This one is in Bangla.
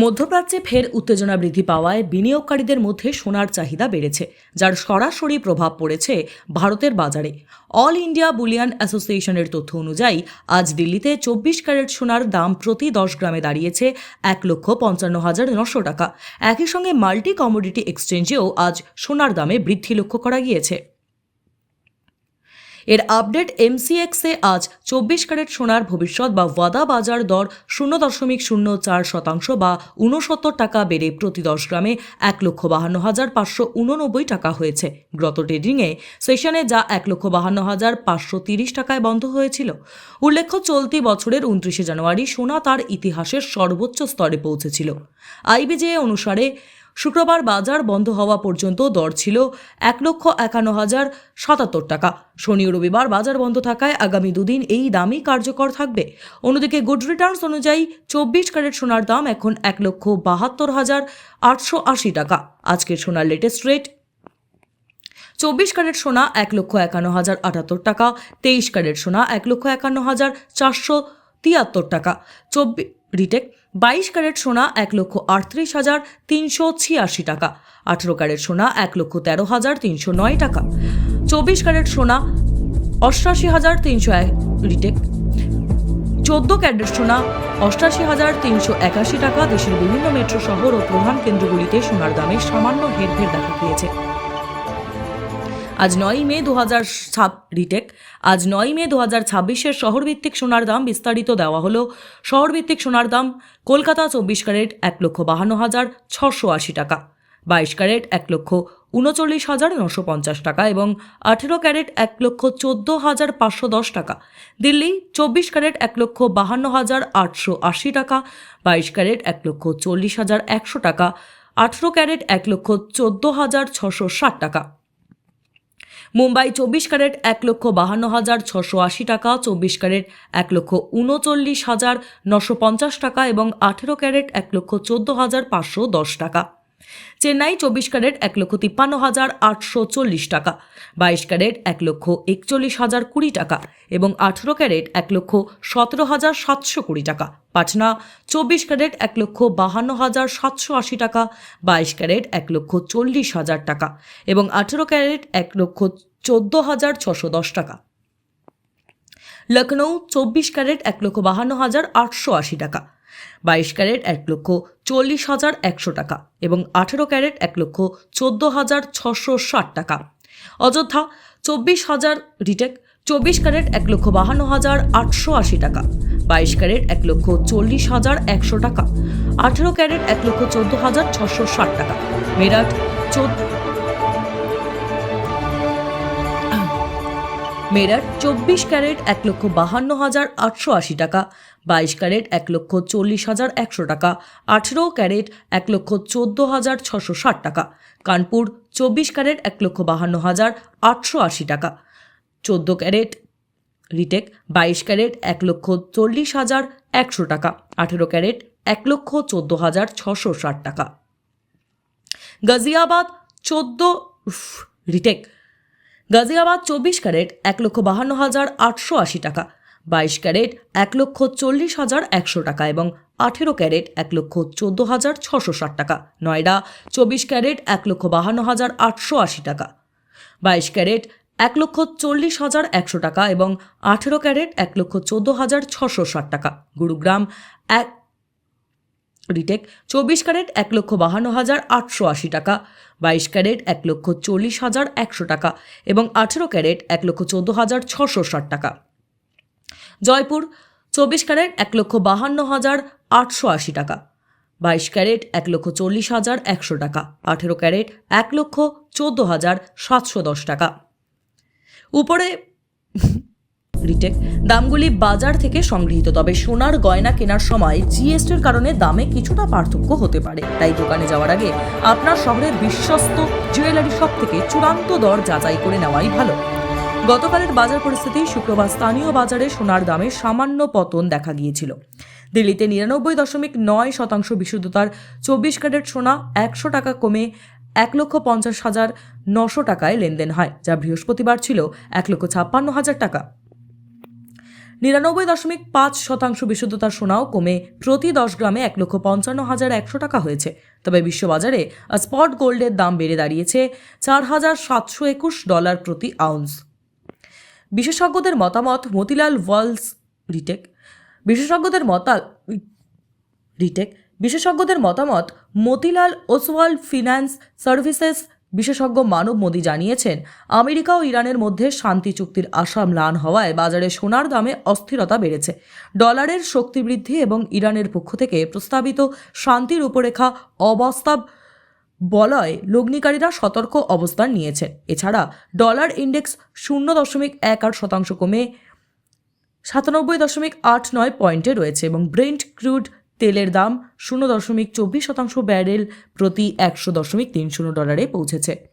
মধ্যপ্রাচ্যে ফের উত্তেজনা বৃদ্ধি পাওয়ায় বিনিয়োগকারীদের মধ্যে সোনার চাহিদা বেড়েছে, যার সরাসরি প্রভাব পড়েছে ভারতের বাজারে। অল ইন্ডিয়া বুলিয়ান অ্যাসোসিয়েশনের তথ্য অনুযায়ী আজ দিল্লিতে 24 ক্যারেট সোনার দাম প্রতি 10 গ্রামে দাঁড়িয়েছে 1,55,900 টাকা। একই সঙ্গে মাল্টি কমোডিটি এক্সচেঞ্জেও আজ সোনার দামে বৃদ্ধি লক্ষ্য করা গিয়েছে। এর আপডেট এমসিএক্সে আজ 24 ক্যারেট সোনার ভবিষ্যৎ বা ওয়াদা বাজার দর 0.04% বা 69 টাকা বেড়ে প্রতি 10 গ্রামে 1,52,589 টাকা হয়েছে। গত ট্রেডিংয়ে সেশনে যা 1,52,530 টাকায় বন্ধ হয়েছিল। উল্লেখ্য, চলতি বছরের 29 জানুয়ারি সোনা তার ইতিহাসের সর্বোচ্চ স্তরে পৌঁছেছিল। আইবিজে অনুসারে শুক্রবার বাজার বন্ধ হওয়া পর্যন্ত দর ছিল 1,51,077 টাকা। শনি ও রবিবার বাজার বন্ধ থাকায় আগামী দুদিন এই দামই কার্যকর থাকবে। অন্যদিকে গুড রিটার্নস অনুযায়ী 24 ক্যারেট সোনার দাম এখন 1,72,880 টাকা। আজকের সোনার লেটেস্ট রেট: 24 ক্যারেট সোনা 1,51,078 টাকা, 23 ক্যারেট সোনা 1,51,473 টাকা, রিটেক 22 ক্যারেট সোনা 1,38,386 টাকা, 18 ক্যারেট সোনা 1,13,309 টাকা, 24 ক্যারেট সোনা 88,301 রিটেক, 14 ক্যারেট সোনা 88,381 টাকা। দেশের বিভিন্ন মেট্রো শহর ও প্রধান কেন্দ্রগুলিতে সোনার দামে সামান্য হেরফের দেখা গিয়েছে। আজ 9 মে 2026 শহরভিত্তিক সোনার দাম বিস্তারিত দেওয়া হলো। শহরভিত্তিক সোনার দাম: কলকাতা 24 ক্যারেট 1,52,680 টাকা, 22 ক্যারেট 1,39,950 টাকা এবং 18 ক্যারেট 1,14,510 টাকা। দিল্লি 24 ক্যারেট 1,52,880 টাকা, 22 ক্যারেট 1,40,100 টাকা, 18 ক্যারেট 1,14,660 টাকা। মুম্বাই 24 ক্যারেট 1,52,680 টাকা, 24 ক্যারেট 1,39,950 টাকা এবং 18 ক্যারেট 1,14,510 টাকা। চেন্নাই 24 ক্যারেট 1,53,840 টাকা, 22 ক্যারেট 1,41,020 টাকা এবং 18 ক্যারেট 1,17,720 টাকা। পাটনা 24 ক্যারেট 1,52,780 টাকা, 22 ক্যারেট 1,40,000 টাকা এবং 18 ক্যারেট 1,14,610 টাকা। লখনৌ 24 ক্যারেট 1,52,880 টাকা, 22 ক্যারেট 1,40,100 টাকা এবং 18 ক্যারেট 1,14,660 টাকা। অযোধ্যা 24,000 রিটেক, 24 ক্যারেট 1,52,880 টাকা, 22 ক্যারেট 1,40,100 টাকা, 18 ক্যারেট 1,14,660 টাকা। মেরাট 24 ক্যারেট 1,52,880 টাকা, 22 ক্যারেট 1,40,100 টাকা, 18 ক্যারেট 1,14,660 টাকা। কানপুর 24 ক্যারেট 1,52,880 টাকা, 14 ক্যারেট রিটেক, 22 ক্যারেট 1,40,100 টাকা, 18 ক্যারেট 1,14,660 টাকা। গাজিয়াবাদ 24 ক্যারেট 1,52,880 টাকা, 22 ক্যারেট 1,40,100 টাকা এবং 18 ক্যারেট 1,14,660 টাকা। নয়ডা 24 ক্যারেট 1,52,880 টাকা, 22 ক্যারেট 1,40,100 টাকা এবং 18 ক্যারেট 1,14,660 টাকা। গুরুগ্রাম রিটেক 24 ক্যারেট 1,52,880 টাকা, 22 ক্যারেট 1,40,100 টাকা এবং 18 ক্যারেট 1,14,660 টাকা। জয়পুর 24 ক্যারেট 1,52,880 টাকা, 22 ক্যারেট 1,40,100 টাকা, 18 ক্যারেট 1,14,710 টাকা। উপরে রিটেক দামগুলি বাজার থেকে সংগৃহীত, তবে সোনার গয়না কেনার সময় জিএসটির কারণে দামে কিছুটা পার্থক্য হতে পারে। তাই দোকানে যাওয়ার আগে আপনার শহরের বিশ্বস্ত জুয়েলারি শপ থেকে চূড়ান্ত দর যাচাই করে নেওয়াই ভালো। গতকালের বাজার পরিস্থিতি: শুক্রবার স্থানীয় বাজারে সোনার দামে সামান্য পতন দেখা গিয়েছিল। দিল্লিতে 99.9% বিশুদ্ধতার 24 ক্যারেট সোনা 100 টাকা কমে 1,50,900 টাকায় লেনদেন হয়, যা বৃহস্পতিবার ছিল 1,56,000 টাকা। 99.5% বিশুদ্ধতার সোনাও কমে প্রতি 10 গ্রামে 1,55,100 টাকা হয়েছে। তবে বিশ্ববাজারে স্পট গোল্ডের দাম বেড়ে দাঁড়িয়েছে $4,721 প্রতি আউন্স। বিশেষজ্ঞদের মতামত মতিলাল ওয়ালস রিটেক বিশেষজ্ঞদের মতামত মতিলাল ওসওয়াল ফিন্যান্স সার্ভিসেস বিশেষজ্ঞ মানব মোদি জানিয়েছেন, আমেরিকা ও ইরানের মধ্যে শান্তি চুক্তির আশা ম্লান হওয়ায় বাজারে সোনার দামে অস্থিরতা বেড়েছে। ডলারের শক্তি বৃদ্ধি এবং ইরানের পক্ষ থেকে প্রস্তাবিত শান্তি রূপরেখা অবাস্তব বলয় লগ্নিকারীরা সতর্ক অবস্থান নিয়েছেন। এছাড়া ডলার ইন্ডেক্স 0.18% কমে 97.89 পয়েন্টে রয়েছে এবং ব্রেন্ট ক্রুড তেলের দাম 0.24% ব্যারেল প্রতি $100.30 পৌঁছেছে।